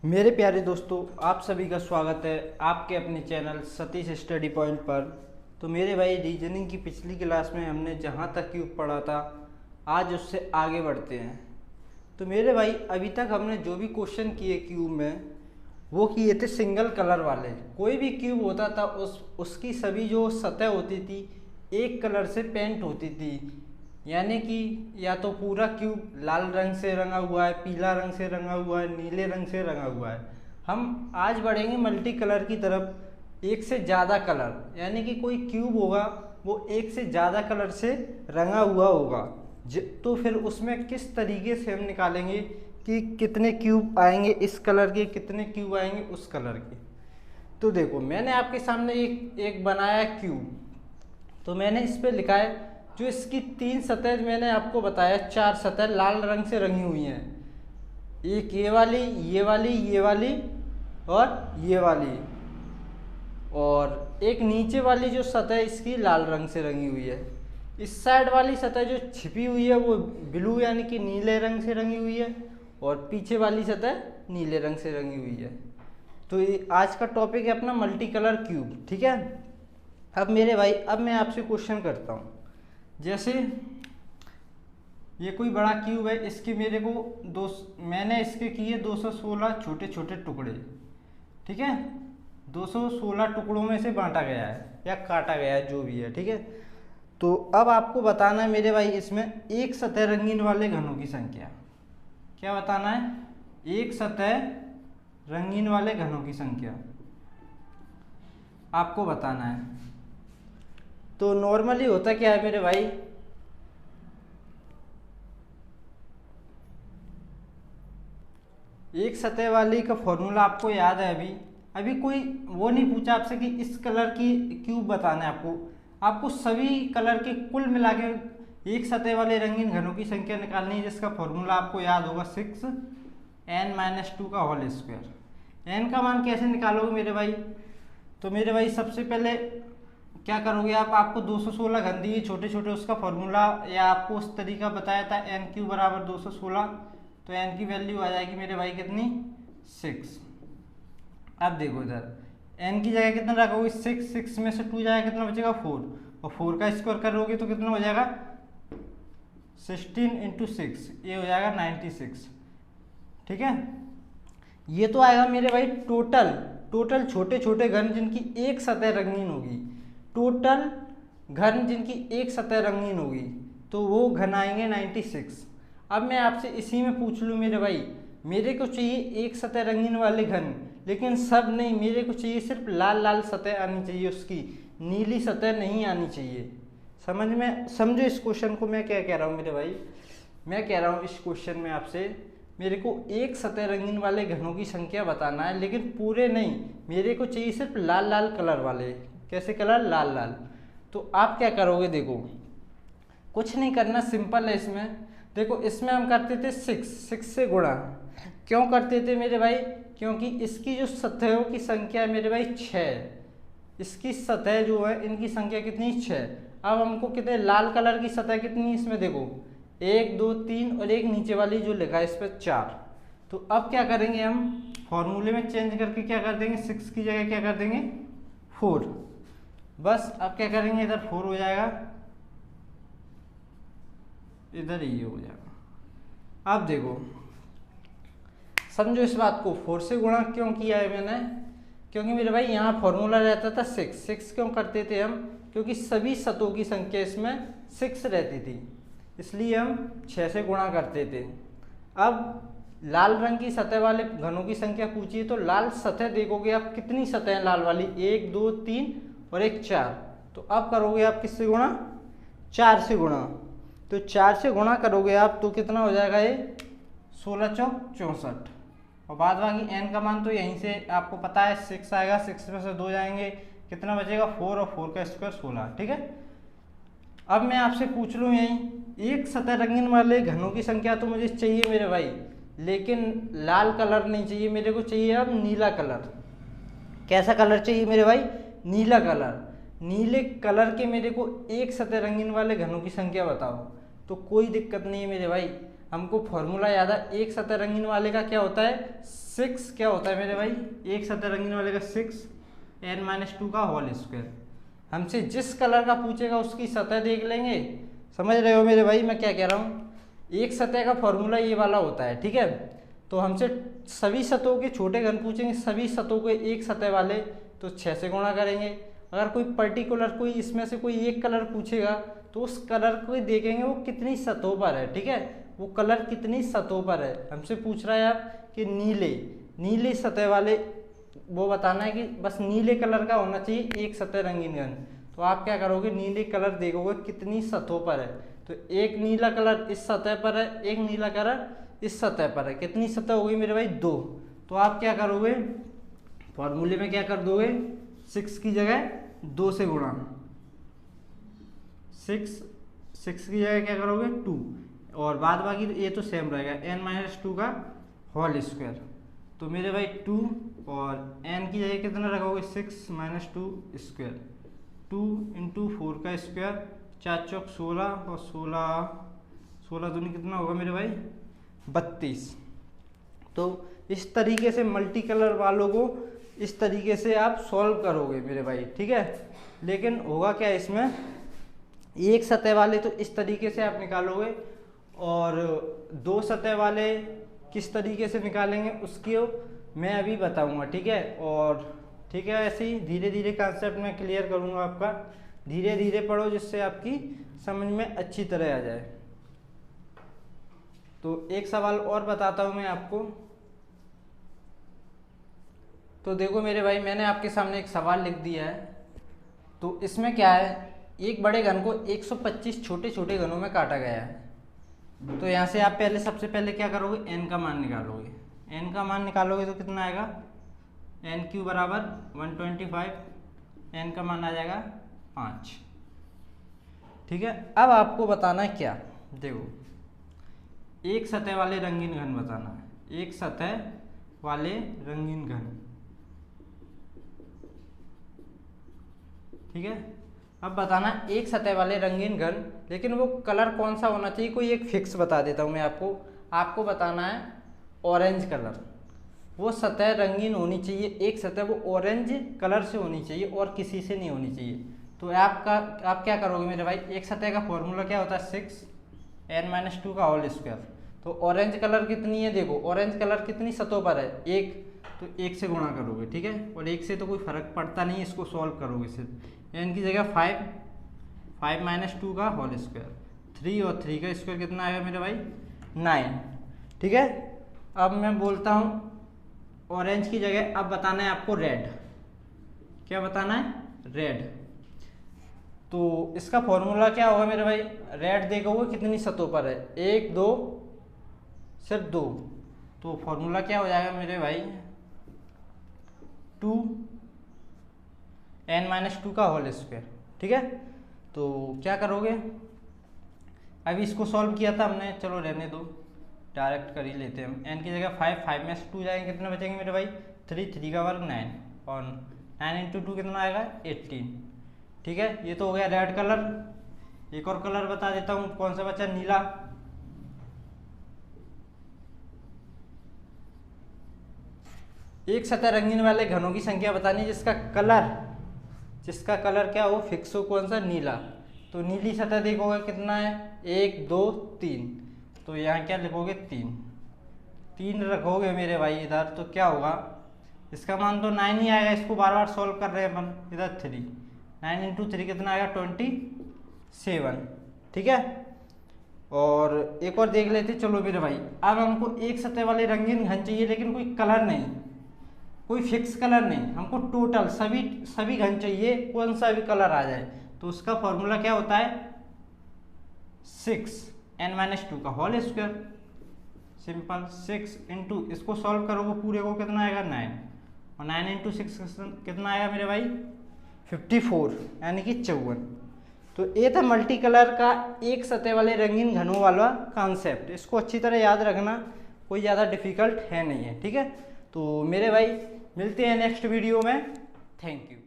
मेरे प्यारे दोस्तों, आप सभी का स्वागत है आपके अपने चैनल सतीश स्टडी पॉइंट पर। तो मेरे भाई, रीजनिंग की पिछली क्लास में हमने जहाँ तक क्यूब पढ़ा था, आज उससे आगे बढ़ते हैं। तो मेरे भाई, अभी तक हमने जो भी क्वेश्चन किए क्यूब में, वो किए थे सिंगल कलर वाले। कोई भी क्यूब होता था उसकी सभी जो सतह होती थी एक कलर से पेंट होती थी, यानी कि या तो पूरा क्यूब लाल रंग से रंगा हुआ है, पीला रंग से रंगा हुआ है, नीले रंग से रंगा हुआ है। हम आज बढ़ेंगे मल्टी कलर की तरफ, एक से ज़्यादा कलर, यानी कि कोई क्यूब होगा वो एक से ज़्यादा कलर से रंगा हुआ होगा। तो फिर उसमें किस तरीके से हम निकालेंगे कि कितने क्यूब आएंगे इस कलर के, कितने क्यूब आएंगे उस कलर के। तो देखो, मैंने आपके सामने एक बनाया क्यूब। तो मैंने इस पर लिखा है, जो इसकी तीन सतह मैंने आपको बताया, चार सतह लाल रंग से रंगी हुई हैं। एक ये वाली, ये वाली, ये वाली और ये वाली, और एक नीचे वाली जो सतह इसकी लाल रंग से रंगी हुई है। इस साइड वाली सतह जो छिपी हुई है वो ब्लू यानी कि नीले रंग से रंगी हुई है, और पीछे वाली सतह नीले रंग से रंगी हुई है। तो ये आज का टॉपिक है अपना मल्टी कलर क्यूब, ठीक है। अब मेरे भाई, अब मैं आपसे क्वेश्चन करता हूँ। जैसे ये कोई बड़ा क्यूब है, इसके मेरे को मैंने इसके किए 216 छोटे छोटे टुकड़े, ठीक है। 216 टुकड़ों में से बांटा गया है या काटा गया है, जो भी है, ठीक है। तो अब आपको बताना है मेरे भाई, इसमें एक सतह रंगीन वाले घनों की संख्या। क्या बताना है? एक सतह रंगीन वाले घनों की संख्या आपको बताना है। तो नॉर्मली होता क्या है मेरे भाई, एक सतह वाली का फॉर्मूला आपको याद है। अभी कोई वो नहीं पूछा आपसे कि इस कलर की क्यूब बताना है आपको सभी कलर के कुल मिला के एक सतह वाले रंगीन घनों की संख्या निकालनी है, जिसका फॉर्मूला आपको याद होगा 6n - 2 का होल स्क्वायर। n का मान कैसे निकालोगे मेरे भाई? तो मेरे भाई, सबसे पहले क्या करोगे आपको 216 घन दिए छोटे छोटे, उसका फॉर्मूला या आपको उस तरीका बताया था n³ बराबर 216। तो n की वैल्यू आ जाएगी मेरे भाई कितनी? 6। अब देखो इधर, n की जगह कितना रखोगे? 6 में से 2 जाएगा, कितना बचेगा? 4, और 4 का स्क्वायर करोगे तो कितना हो जाएगा? 16 × 6, ये हो जाएगा 96, ठीक है। ये तो आएगा मेरे भाई टोटल छोटे छोटे घन जिनकी एक सतह रंगीन होगी, टोटल घन जिनकी एक सतह रंगीन होगी, तो वो घन आएंगे 96। अब मैं आपसे इसी में पूछ लूँ मेरे भाई, मेरे को चाहिए एक सतह रंगीन वाले घन, लेकिन सब नहीं, मेरे को चाहिए सिर्फ लाल लाल सतह आनी चाहिए, उसकी नीली सतह नहीं आनी चाहिए। समझो इस क्वेश्चन को मैं क्या कह रहा हूँ मेरे भाई। मैं कह रहा हूँ इस क्वेश्चन में आपसे, मेरे को एक सतह रंगीन वाले घनों की संख्या बताना है, लेकिन पूरे नहीं, मेरे को चाहिए सिर्फ लाल लाल कलर वाले। कैसे कलर? लाल लाल। तो आप क्या करोगे? देखो, कुछ नहीं करना, सिंपल है। इसमें देखो, इसमें हम करते थे 6 से गुणा। क्यों करते थे मेरे भाई? क्योंकि इसकी जो सतहों की संख्या है मेरे भाई 6, इसकी सतह जो है इनकी संख्या कितनी? 6। अब हमको कितने लाल कलर की सतह कितनी इसमें? देखो, 1 2 3 और एक नीचे वाली जो लिखा है इस पर 4। तो अब क्या करेंगे हम? फॉर्मूले में चेंज करके क्या कर देंगे? 6 की जगह क्या कर देंगे? 4। बस अब क्या करेंगे, इधर 4 हो जाएगा, इधर ये हो जाएगा। अब देखो, समझो इस बात को, 4 से गुणा क्यों किया है मैंने? क्योंकि मेरे भाई यहाँ फॉर्मूला रहता था 6 क्यों करते थे हम? क्योंकि सभी सतहों की संख्या इसमें 6 रहती थी, इसलिए हम 6 से गुणा करते थे। अब लाल रंग की सतह वाले घनों की संख्या पूछिए, तो लाल सतह देखोगे आप, कितनी सतह है लाल वाली? 1 2 3 और एक 4। तो अब करोगे आप किससे गुणा? 4 से गुणा। तो 4 से गुणा करोगे आप तो कितना हो जाएगा? ये 16 चौक 64, और बाद बाकी n का मान तो यहीं से आपको पता है 6 आएगा, 6 में से 2 जाएंगे, कितना बचेगा? 4, और 4 का स्क्वायर 16, ठीक है। अब मैं आपसे पूछ लूँ यहीं, एक सतह रंगीन वाले घनों की संख्या तो मुझे चाहिए मेरे भाई, लेकिन लाल कलर नहीं चाहिए, मेरे को चाहिए अब नीला कलर। कैसा कलर चाहिए मेरे भाई? नीला कलर। नीले कलर के मेरे को एक सतह रंगीन वाले घनों की संख्या बताओ। तो कोई दिक्कत नहीं है मेरे भाई, हमको फॉर्मूला याद है, एक सतह रंगीन वाले का क्या होता है 6, क्या होता है मेरे भाई, एक सतह रंगीन वाले का 6 n-2 का होल स्क्वायर। हमसे जिस कलर का पूछेगा उसकी सतह देख लेंगे। समझ रहे हो मेरे भाई मैं क्या कह रहा हूँ। एक सतह का फॉर्मूला ये वाला होता है, ठीक है। तो हमसे सभी सतहों के छोटे घन पूछेंगे, सभी सतहों के एक सतह वाले, तो 6 से गुणा करेंगे। अगर कोई पर्टिकुलर कोई इसमें से कोई एक कलर पूछेगा तो उस कलर को देखेंगे वो कितनी सतहों पर है, ठीक है, वो कलर कितनी सतहों पर है। हमसे पूछ रहा है आप कि नीले सतह वाले, वो बताना है कि बस नीले कलर का होना चाहिए एक सतह रंगीन घन। तो आप क्या करोगे, नीले कलर देखोगे कितनी सतहों पर है, तो एक नीला कलर इस सतह पर है, एक नीला कलर इस सतह पर है, कितनी सतह होगी मेरे भाई 2। तो आप क्या करोगे, फॉर्मूले में क्या कर दोगे, 6 की जगह 2 से गुणा, 6 की जगह क्या करोगे 2, और बाद बाकी ये तो सेम रहेगा n-2 का होल स्क्वायर। तो मेरे भाई 2 और n की जगह कितना रखोगे 6 - 2 स्क्वायर, 2 × 4 का स्क्वायर, 4 चौक 16 और 16 दूनी कितना होगा मेरे भाई 32। तो इस तरीके से मल्टी कलर वालों को इस तरीके से आप सॉल्व करोगे मेरे भाई, ठीक है। लेकिन होगा क्या इसमें, एक सतह वाले तो इस तरीके से आप निकालोगे, और 2 सतह वाले किस तरीके से निकालेंगे उसकी मैं अभी बताऊंगा, ठीक है। और ठीक है, ऐसे ही धीरे धीरे कॉन्सेप्ट में क्लियर करूंगा आपका। धीरे धीरे पढ़ो जिससे आपकी समझ में अच्छी तरह आ जाए। तो एक सवाल और बताता हूं मैं आपको। तो देखो मेरे भाई, मैंने आपके सामने एक सवाल लिख दिया है। तो इसमें क्या है, एक बड़े घन को 125 छोटे छोटे घनों में काटा गया है। तो यहाँ से आप सबसे पहले क्या करोगे, n का मान निकालोगे। n का मान निकालोगे तो कितना आएगा, n³ बराबर 125, n का मान आ जाएगा 5, ठीक है। अब आपको बताना है क्या, देखो एक सतह वाले रंगीन घन बताना है, एक सतह वाले रंगीन घन, ठीक है। अब बताना एक सतह वाले रंगीन घन, लेकिन वो कलर कौन सा होना चाहिए, कोई एक फिक्स बता देता हूँ मैं आपको बताना है ऑरेंज कलर। वो सतह रंगीन होनी चाहिए, एक सतह वो ऑरेंज कलर से होनी चाहिए और किसी से नहीं होनी चाहिए। तो आप क्या करोगे मेरे भाई, एक सतह का फॉर्मूला क्या होता है 6n-2 का होल स्क्वायर। तो ऑरेंज कलर कितनी है, देखो ऑरेंज कलर कितनी सतहों पर है 1, तो 1 से गुणा करोगे, ठीक है। और 1 से तो कोई फर्क पड़ता नहीं, इसको सॉल्व करोगे सिर्फ। n की जगह 5 - 2 का होल स्क्वायर, 3 और 3 का स्क्वायर कितना आएगा मेरे भाई 9, ठीक है। अब मैं बोलता हूँ ऑरेंज की जगह अब बताना है आपको रेड। क्या बताना है, रेड। तो इसका फॉर्मूला क्या होगा मेरे भाई, रेड देखोगे कितनी सतहों पर है 1 2, सिर्फ 2। तो फॉर्मूला क्या हो जाएगा मेरे भाई 2n-2 का होल स्क्वायर, ठीक है। तो क्या करोगे, अभी इसको सॉल्व किया था हमने, चलो रहने दो, डायरेक्ट कर ही लेते हैं हम। n की जगह 5 में से 2 जाएंगे, कितने बचेंगे मेरे भाई 3 का वर्ग 9, और 9 × 2 कितना आएगा 18, ठीक है। ये तो हो गया रेड कलर। एक और कलर बता देता हूँ, कौन सा बचा, नीला। एक सतह रंगीन वाले घनों की संख्या बतानी जिसका कलर क्या हो फिक्स हो, कौन सा, नीला। तो नीली सतह देखोगे कितना है 1 2 3, तो यहाँ क्या लिखोगे 3 रखोगे मेरे भाई इधर, तो क्या होगा, इसका मान तो 9 ही आएगा, इसको बार बार सॉल्व कर रहे हैं अपन। इधर 3, 9 × 3 कितना आएगा 27, ठीक है। और एक और देख लेते चलो मेरे भाई। अब हमको एक सतह वाले रंगीन घन चाहिए, लेकिन कोई कलर नहीं, कोई फिक्स कलर नहीं, हमको टोटल सभी घन चाहिए, कौन सा भी कलर आ जाए। तो उसका फॉर्मूला क्या होता है 6n-2 का होल स्क्वायर, सिंपल 6 × इसको सॉल्व करोगे पूरे को कितना आएगा 9, और 9 × 6 कितना आएगा मेरे भाई 54, यानी कि 54। तो ये था मल्टी कलर का एक सतह वाले रंगीन घनों वाला कॉन्सेप्ट। इसको अच्छी तरह याद रखना, कोई ज़्यादा डिफिकल्ट है नहीं है, ठीक है। तो मेरे भाई मिलते हैं नेक्स्ट वीडियो में, थैंक यू।